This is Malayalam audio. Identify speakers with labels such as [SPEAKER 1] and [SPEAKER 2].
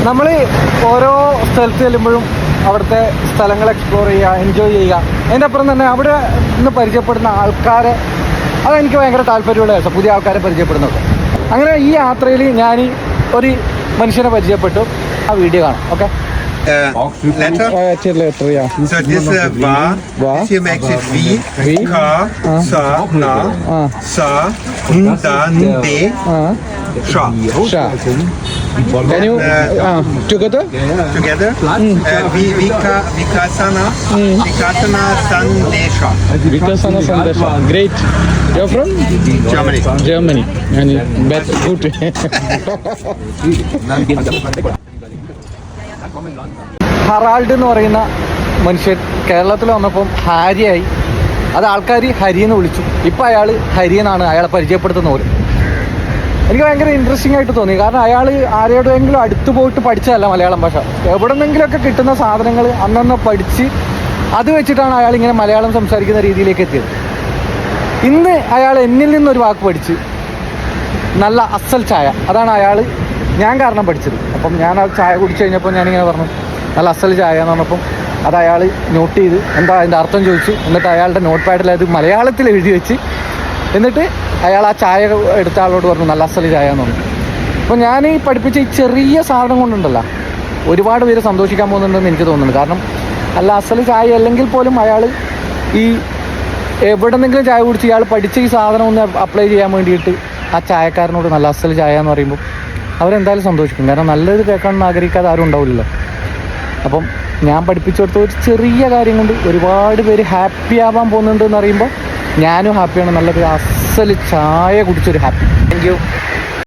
[SPEAKER 1] നമ്മൾ ഓരോ സ്ഥലത്ത് ചെല്ലുമ്പോഴും അവിടുത്തെ സ്ഥലങ്ങൾ എക്സ്പ്ലോർ ചെയ്യുക, എൻജോയ് ചെയ്യുക. അതിൻ്റെ അപ്പുറം തന്നെ അവിടെ നിന്ന് പരിചയപ്പെടുന്ന ആൾക്കാരെ, അതെനിക്ക് ഭയങ്കര താല്പര്യമുള്ള ദിവസം, പുതിയ ആൾക്കാരെ പരിചയപ്പെടുന്നത്. അങ്ങനെ ഈ യാത്രയിൽ ഞാൻ ഒരു മനുഷ്യനെ പരിചയപ്പെട്ടു. ആ വീഡിയോ കാണാം. Okay.
[SPEAKER 2] Letter.
[SPEAKER 1] Letter, yeah.
[SPEAKER 2] So this is va. This here makes it v. Ka. Sa. Na. Sa. Da. De. Sha.
[SPEAKER 1] Sha. Can you together?
[SPEAKER 2] Together. Vikasana. Vikasana Sandesha.
[SPEAKER 1] Vikasana Sandesha. Great. You're from?
[SPEAKER 2] Germany.
[SPEAKER 1] Germany. And best good. Harald എന്ന് പറയുന്ന മനുഷ്യൻ കേരളത്തിൽ വന്നപ്പം ഹാരിയായി. അത് ആൾക്കാർ ഹരി എന്ന് വിളിച്ചു. ഇപ്പം അയാൾ ഹരി എന്നാണ് അയാളെ പരിചയപ്പെടുത്തുന്ന പോലെ. എനിക്ക് ഭയങ്കര ഇൻട്രസ്റ്റിംഗ് ആയിട്ട് തോന്നി. കാരണം അയാൾ ആരോടെങ്കിലും അടുത്ത് പോയിട്ട് പഠിച്ചതല്ല മലയാളം ഭാഷ. എവിടെന്നെങ്കിലുമൊക്കെ കിട്ടുന്ന സാധനങ്ങൾ അന്നന്ന് പഠിച്ച് അത് വെച്ചിട്ടാണ് അയാൾ ഇങ്ങനെ മലയാളം സംസാരിക്കുന്ന രീതിയിലേക്ക് എത്തിയത്. ഇന്ന് അയാൾ എന്നിൽ നിന്നൊരു വാക്ക് പഠിച്ച്, നല്ല അസൽ ചായ. അതാണ് അയാൾ ഞാൻ കാരണം പഠിച്ചത്. അപ്പം ഞാൻ ആ ചായ കുടിച്ചു കഴിഞ്ഞപ്പോൾ ഞാനിങ്ങനെ പറഞ്ഞു നല്ല അസൽ ചായ എന്ന് പറഞ്ഞപ്പം അത് അയാൾ നോട്ട് ചെയ്ത് എന്താ അതിൻ്റെ അർത്ഥം ചോദിച്ചു. എന്നിട്ട് അയാളുടെ നോട്ട് പാഡിൽ അത് മലയാളത്തിൽ എഴുതി വെച്ച്, എന്നിട്ട് അയാൾ ആ ചായ എടുത്ത ആളോട് പറഞ്ഞു നല്ല അസൽ ചായ എന്ന് പറഞ്ഞു. അപ്പോൾ ഞാൻ ഈ പഠിപ്പിച്ച ഈ ചെറിയ സാധനം കൊണ്ടുണ്ടല്ലോ ഒരുപാട് പേര് സന്തോഷിക്കാൻ പോകുന്നുണ്ടെന്ന് എനിക്ക് തോന്നുന്നു. കാരണം നല്ല അസൽ ചായ അല്ലെങ്കിൽ പോലും അയാൾ ഈ എവിടെന്നെങ്കിലും ചായ കുടിച്ച് ഇയാൾ പഠിച്ച ഈ സാധനം ഒന്ന് അപ്ലൈ ചെയ്യാൻ വേണ്ടിയിട്ട് ആ ചായക്കാരനോട് നല്ല അസൽ ചായ എന്ന് പറയുമ്പോൾ അവരെന്തായാലും സന്തോഷിക്കും. കാരണം നല്ലത് കേൾക്കണമെന്ന് ആഗ്രഹിക്കാതെ ആരും ഉണ്ടാവില്ലല്ലോ. അപ്പം ഞാൻ പഠിപ്പിച്ചു കൊടുത്ത ഒരു ചെറിയ കാര്യം കൊണ്ട് ഒരുപാട് പേര് ഹാപ്പി ആവാൻ പോകുന്നുണ്ട് എന്ന് അറിയുമ്പോൾ ഞാനും ഹാപ്പിയാണ്. നല്ലൊരു അസൽ ചായ കുടിച്ചൊരു ഹാപ്പി. Thank you.